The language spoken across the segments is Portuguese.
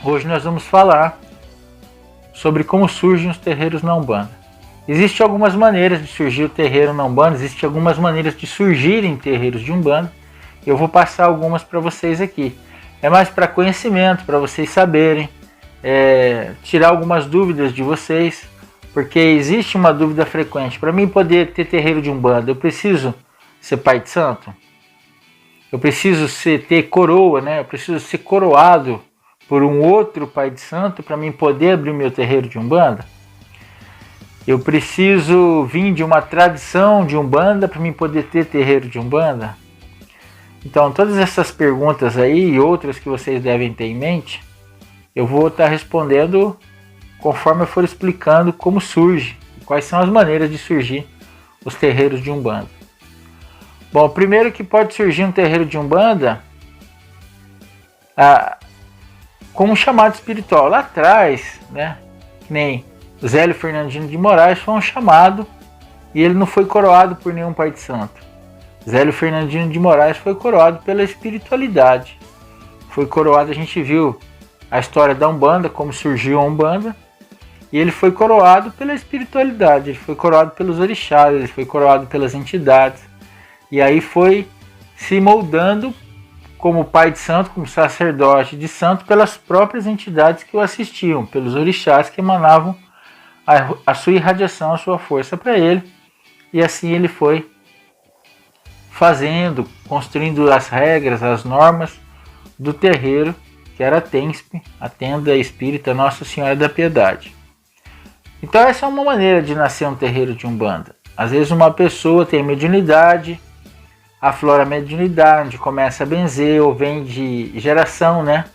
Hoje nós vamos falar sobre como surgem os terreiros na Umbanda. Existem algumas maneiras de surgir o terreiro na Umbanda, existem algumas maneiras de surgirem terreiros de Umbanda. Eu vou passar algumas para vocês aqui. É mais para conhecimento, para vocês saberem, tirar algumas dúvidas de vocês, porque existe uma dúvida frequente. Para mim poder ter terreiro de Umbanda, eu preciso ser pai de santo? Eu preciso ter coroa, né? Eu preciso ser coroado por um outro pai de santo para mim poder abrir meu terreiro de Umbanda? Eu preciso vir de uma tradição de Umbanda para mim poder ter terreiro de Umbanda? Então, todas essas perguntas aí e outras que vocês devem ter em mente, eu vou estar respondendo conforme eu for explicando como surge, quais são as maneiras de surgir os terreiros de Umbanda. Bom, primeiro que pode surgir um terreiro de Umbanda com um chamado espiritual. Lá atrás, né, que nem Zélio Fernandino de Moraes foi um chamado e ele não foi coroado por nenhum pai de santo. Zélio Fernandino de Moraes foi coroado pela espiritualidade. Foi coroado, a gente viu a história da Umbanda, como surgiu a Umbanda, e ele foi coroado pela espiritualidade, ele foi coroado pelos orixás, ele foi coroado pelas entidades, e aí foi se moldando como pai de santo, como sacerdote de santo, pelas próprias entidades que o assistiam, pelos orixás que emanavam a sua irradiação, a sua força para ele, e assim ele foi fazendo, construindo as regras, as normas do terreiro, que era a TENSP, a Tenda Espírita Nossa Senhora da Piedade. Então essa é uma maneira de nascer um terreiro de Umbanda. Às vezes uma pessoa tem mediunidade, aflora a mediunidade, começa a benzer, ou vem de geração, né?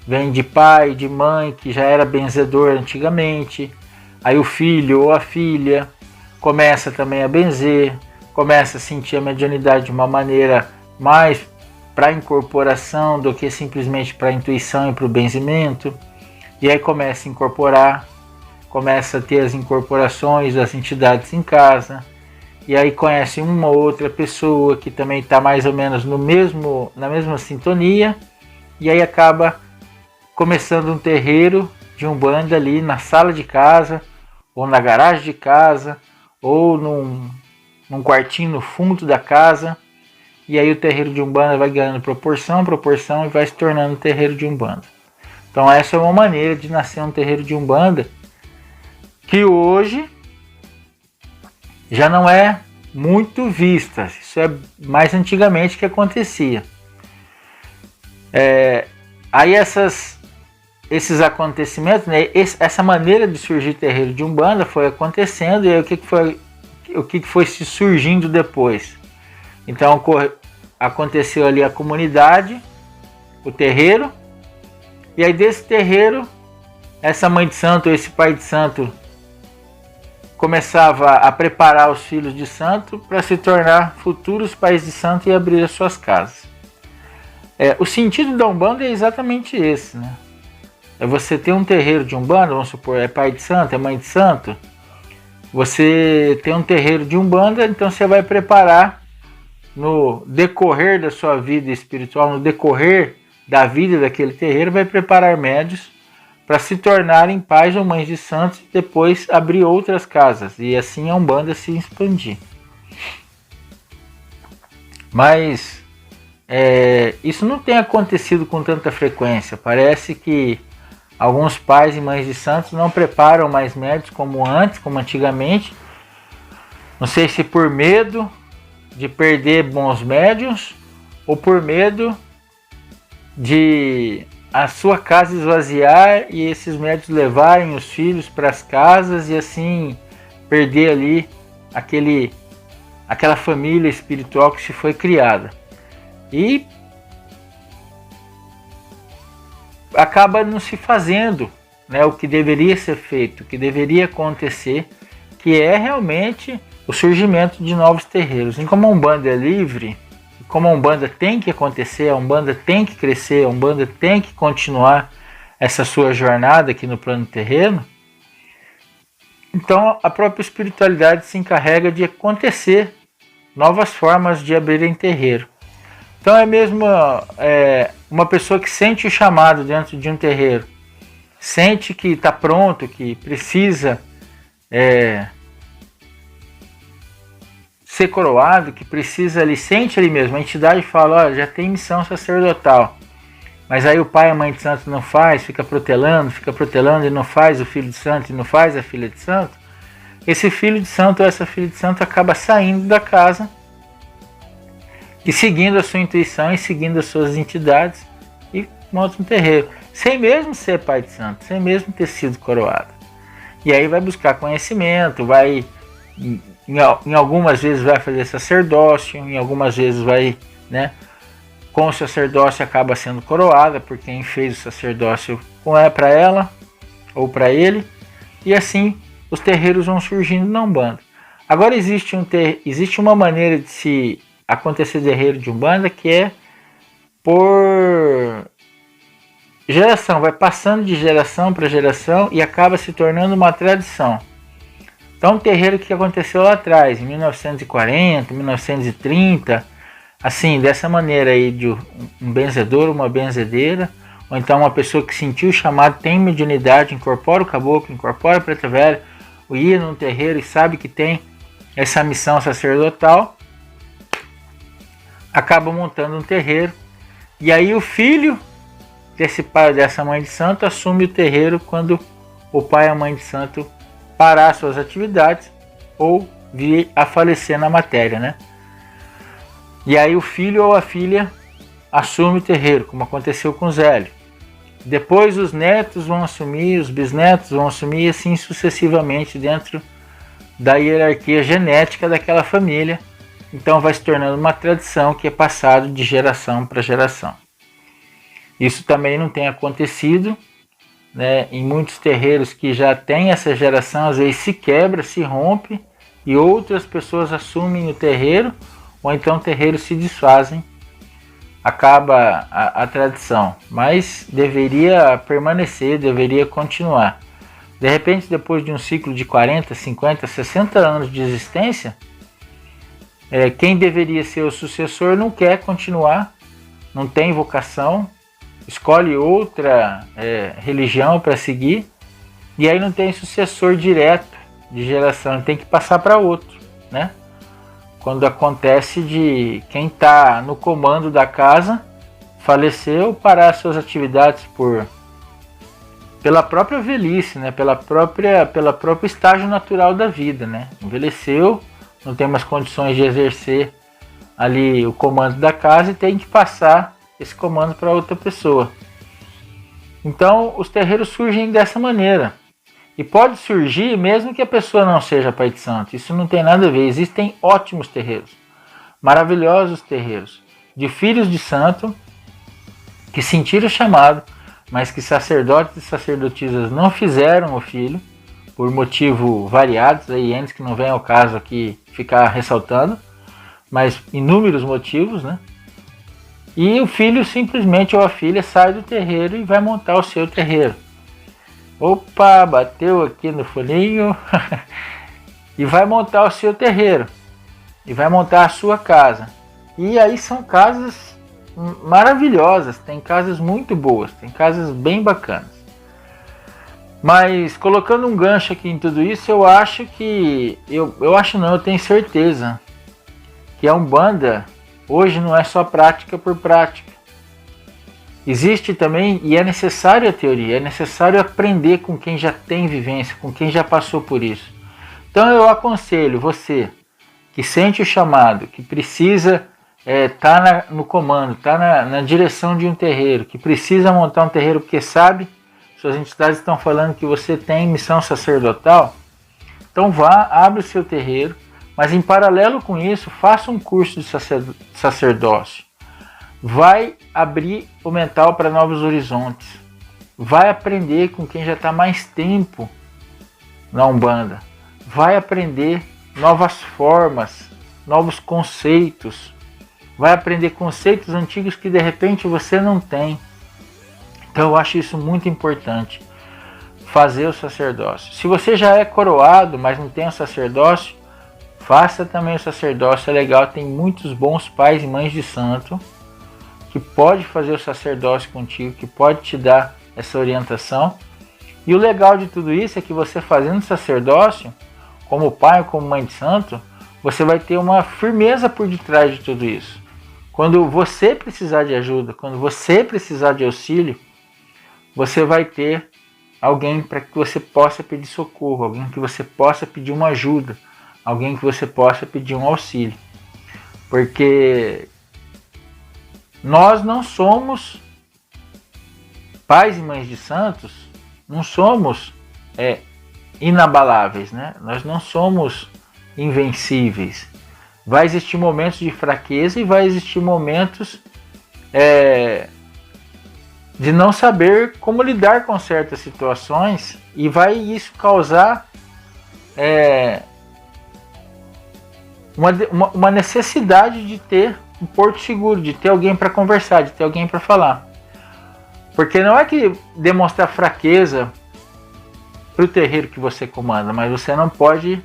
Vem de pai, de mãe, que já era benzedor antigamente, aí o filho ou a filha começa também a benzer, começa a sentir a mediunidade de uma maneira mais para incorporação do que simplesmente para intuição e para o benzimento, e aí começa a incorporar, começa a ter as incorporações das entidades em casa, e aí conhece uma outra pessoa que também está mais ou menos na mesma sintonia, e aí acaba começando um terreiro de Umbanda ali na sala de casa, ou na garagem de casa, ou num quartinho no fundo da casa, e aí o terreiro de Umbanda vai ganhando proporção e vai se tornando um terreiro de Umbanda. Então essa é uma maneira de nascer um terreiro de Umbanda que hoje já não é muito vista. Isso é mais antigamente que acontecia. Aí esses acontecimentos, né, essa maneira de surgir terreiro de Umbanda foi acontecendo, e aí o que foi se surgindo depois? Então aconteceu ali a comunidade, o terreiro, e aí desse terreiro, essa mãe de santo, esse pai de santo, começava a preparar os filhos de santo para se tornar futuros pais de santo e abrir as suas casas. O sentido da Umbanda é exatamente esse, né? É você ter um terreiro de Umbanda, vamos supor, é pai de santo, é mãe de santo. Você tem um terreiro de Umbanda, então você vai preparar no decorrer da sua vida espiritual, no decorrer da vida daquele terreiro, vai preparar médios para se tornarem pais ou mães de santos e depois abrir outras casas, e assim a Umbanda se expandir. Mas isso não tem acontecido com tanta frequência. Parece que alguns pais e mães de santos não preparam mais médios como antes, como antigamente. Não sei se por medo de perder bons médios ou por medo de a sua casa esvaziar e esses médios levarem os filhos para as casas e assim perder ali aquela família espiritual que se foi criada. E acaba não se fazendo, né, o que deveria ser feito, o que deveria acontecer, que é realmente o surgimento de novos terreiros. E como a Umbanda é livre, como a Umbanda tem que acontecer, a Umbanda tem que crescer, a Umbanda tem que continuar essa sua jornada aqui no plano terreno, então a própria espiritualidade se encarrega de acontecer novas formas de abrirem terreiro. Então é mesmo uma pessoa que sente o chamado dentro de um terreiro sente que está pronto, que precisa ser coroado, que precisa, ele sente ali mesmo, a entidade fala, ó, já tem missão sacerdotal, mas aí o pai e a mãe de santo não faz, fica protelando e não faz, o filho de santo e não faz a filha de santo, esse filho de santo ou essa filha de santo acaba saindo da casa e seguindo a sua intuição e seguindo as suas entidades e monta um terreiro, sem mesmo ser pai de santo, sem mesmo ter sido coroado. E aí vai buscar conhecimento, vai, em algumas vezes vai fazer sacerdócio, em algumas vezes vai, né, com o sacerdócio acaba sendo coroada por quem fez o sacerdócio para ela ou para ele, e assim os terreiros vão surgindo na Umbanda. Agora existe uma maneira de se acontecer terreiro de Umbanda que é por geração, vai passando de geração para geração e acaba se tornando uma tradição. Então, um terreiro que aconteceu lá atrás, em 1940, 1930, assim, dessa maneira aí, de um benzedor, uma benzedeira, ou então uma pessoa que sentiu o chamado, tem mediunidade, incorpora o caboclo, incorpora a preta velha, ou ia num terreiro e sabe que tem essa missão sacerdotal, acaba montando um terreiro, e aí o filho desse pai, dessa mãe de santo, assume o terreiro quando o pai e a mãe de santo parar suas atividades ou vir a falecer na matéria, né? E aí o filho ou a filha assume o terreiro, como aconteceu com Zélio. Depois os netos vão assumir, os bisnetos vão assumir, assim sucessivamente dentro da hierarquia genética daquela família. Então vai se tornando uma tradição que é passada de geração para geração. Isso também não tem acontecido, né, em muitos terreiros que já tem essa geração, às vezes se quebra, se rompe e outras pessoas assumem o terreiro, ou então terreiros se desfazem, acaba a tradição, mas deveria permanecer, deveria continuar. De repente, depois de um ciclo de 40, 50, 60 anos de existência, quem deveria ser o sucessor não quer continuar, não tem vocação, escolhe outra religião para seguir, e aí não tem sucessor direto de geração, tem que passar para outro, né? Quando acontece de quem está no comando da casa faleceu, parar suas atividades pela própria velhice, né? pela próprio estágio natural da vida, né? Envelheceu, não tem mais condições de exercer ali o comando da casa e tem que passar esse comando para outra pessoa. Então os terreiros surgem dessa maneira. E pode surgir mesmo que a pessoa não seja pai de santo. Isso não tem nada a ver. Existem ótimos terreiros, maravilhosos terreiros, de filhos de santo que sentiram o chamado, mas que sacerdotes e sacerdotisas não fizeram o filho, por motivos variados, aí antes que não vem ao caso aqui ficar ressaltando, mas inúmeros motivos, né? E o filho simplesmente, ou a filha, sai do terreiro e vai montar o seu terreiro. Opa, bateu aqui no foninho. E vai montar o seu terreiro. E vai montar a sua casa. E aí são casas maravilhosas. Tem casas muito boas. Tem casas bem bacanas. Mas colocando um gancho aqui em tudo isso, eu acho que... Eu acho não, eu tenho certeza que a Umbanda hoje não é só prática por prática. Existe também, e é necessário a teoria, é necessário aprender com quem já tem vivência, com quem já passou por isso. Então eu aconselho você que sente o chamado, que precisa estar no comando, estar na direção de um terreiro, que precisa montar um terreiro porque sabe, suas entidades estão falando que você tem missão sacerdotal, então vá, abre o seu terreiro, mas em paralelo com isso, faça um curso de sacerdócio. Vai abrir o mental para novos horizontes. Vai aprender com quem já está mais tempo na Umbanda. Vai aprender novas formas, novos conceitos. Vai aprender conceitos antigos que de repente você não tem. Então eu acho isso muito importante. Fazer o sacerdócio. Se você já é coroado, mas não tem o sacerdócio, faça também o sacerdócio. É legal, tem muitos bons pais e mães de santo que pode fazer o sacerdócio contigo, que pode te dar essa orientação. E o legal de tudo isso é que você fazendo sacerdócio, como pai ou como mãe de santo, você vai ter uma firmeza por detrás de tudo isso. Quando você precisar de ajuda, quando você precisar de auxílio, você vai ter alguém para que você possa pedir socorro, alguém que você possa pedir uma ajuda, alguém que você possa pedir um auxílio. Porque nós não somos pais e mães de santos, não somos inabaláveis, né? Nós não somos invencíveis. Vai existir momentos de fraqueza e vai existir momentos de não saber como lidar com certas situações, e vai isso causar uma necessidade de ter um porto seguro, de ter alguém para conversar, de ter alguém para falar. Porque não é que demonstrar fraqueza para o terreiro que você comanda, mas você não pode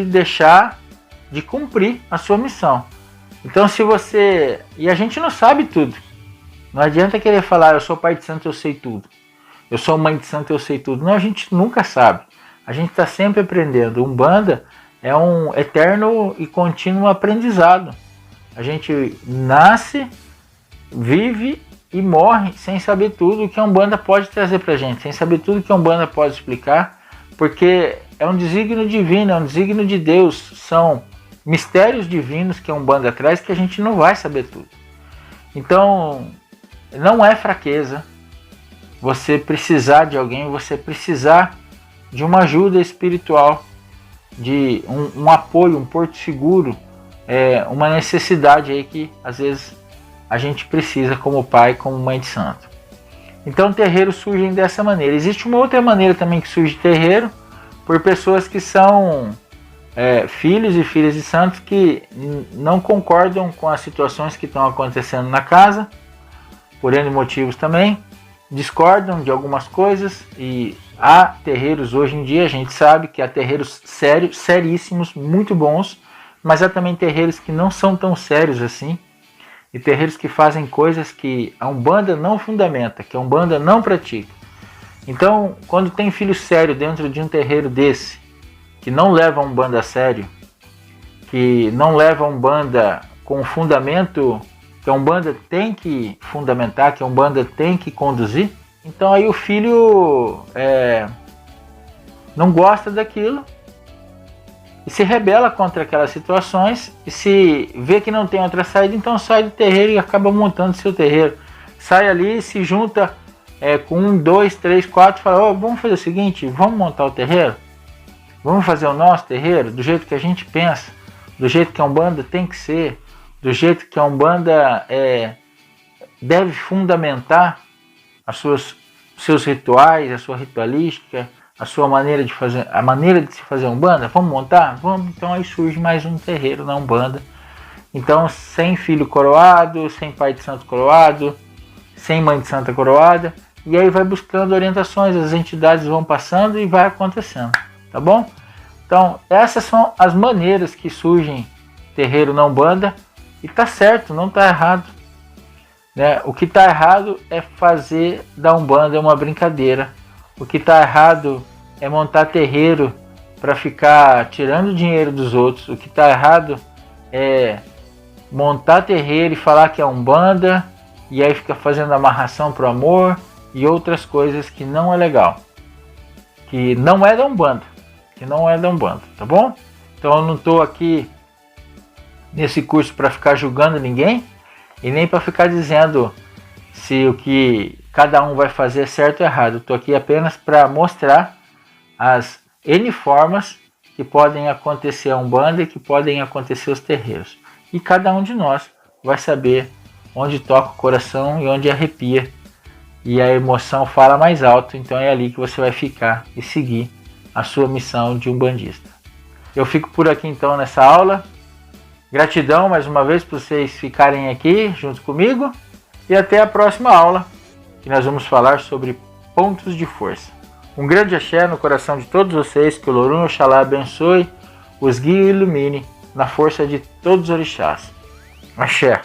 deixar de cumprir a sua missão. Então se você... E a gente não sabe tudo. Não adianta querer falar, eu sou pai de santo, eu sei tudo. Eu sou mãe de santo, eu sei tudo. Não, a gente nunca sabe. A gente está sempre aprendendo. Umbanda é um eterno e contínuo aprendizado. A gente nasce, vive e morre sem saber tudo o que a Umbanda pode trazer pra gente, sem saber tudo que a Umbanda pode explicar, porque é um desígnio divino, é um desígnio de Deus, são mistérios divinos que a Umbanda traz que a gente não vai saber tudo. Então, não é fraqueza você precisar de alguém, você precisar de uma ajuda espiritual, de um apoio, um porto seguro, uma necessidade aí que às vezes a gente precisa como pai, como mãe de santo. Então terreiros surgem dessa maneira. Existe uma outra maneira também que surge terreiro, por pessoas que são filhos e filhas de santos que não concordam com as situações que estão acontecendo na casa, por N motivos também, discordam de algumas coisas, e há terreiros hoje em dia, a gente sabe que há terreiros sérios, seríssimos, muito bons, mas há também terreiros que não são tão sérios assim, e terreiros que fazem coisas que a Umbanda não fundamenta, que a Umbanda não pratica. Então, quando tem filho sério dentro de um terreiro desse, que não leva a Umbanda a sério, que não leva a Umbanda com o fundamento que a Umbanda tem que fundamentar, que a Umbanda tem que conduzir, então aí o filho não gosta daquilo, e se rebela contra aquelas situações, e se vê que não tem outra saída, então sai do terreiro e acaba montando seu terreiro. Sai ali, se junta com 1, 2, 3, 4, fala, vamos fazer o seguinte, vamos montar o terreiro? Vamos fazer o nosso terreiro do jeito que a gente pensa, do jeito que a Umbanda tem que ser, do jeito que a Umbanda deve fundamentar seus rituais, a sua ritualística, a sua maneira de fazer, a maneira de se fazer Umbanda. Vamos montar? Vamos. Então aí surge mais um terreiro na Umbanda. Então, sem filho coroado, sem pai de santo coroado, sem mãe de santa coroada, e aí vai buscando orientações, as entidades vão passando e vai acontecendo, tá bom? Então, essas são as maneiras que surgem terreiro na Umbanda, e tá certo, não tá errado, né? O que tá errado é fazer da Umbanda uma brincadeira. O que tá errado é montar terreiro para ficar tirando dinheiro dos outros. O que tá errado é montar terreiro e falar que é Umbanda, e aí fica fazendo amarração pro amor e outras coisas que não é legal, que não é da Umbanda, tá bom? Então eu não estou aqui nesse curso para ficar julgando ninguém e nem para ficar dizendo se o que cada um vai fazer é certo ou errado. Eu estou aqui apenas para mostrar as N formas que podem acontecer a Umbanda e que podem acontecer os terreiros. E cada um de nós vai saber onde toca o coração e onde arrepia. E a emoção fala mais alto, então é ali que você vai ficar e seguir a sua missão de umbandista. Eu fico por aqui então nessa aula. Gratidão mais uma vez por vocês ficarem aqui junto comigo. E até a próxima aula, que nós vamos falar sobre pontos de força. Um grande axé no coração de todos vocês, que o Lorum Oxalá abençoe, os guie e ilumine na força de todos os orixás. Axé!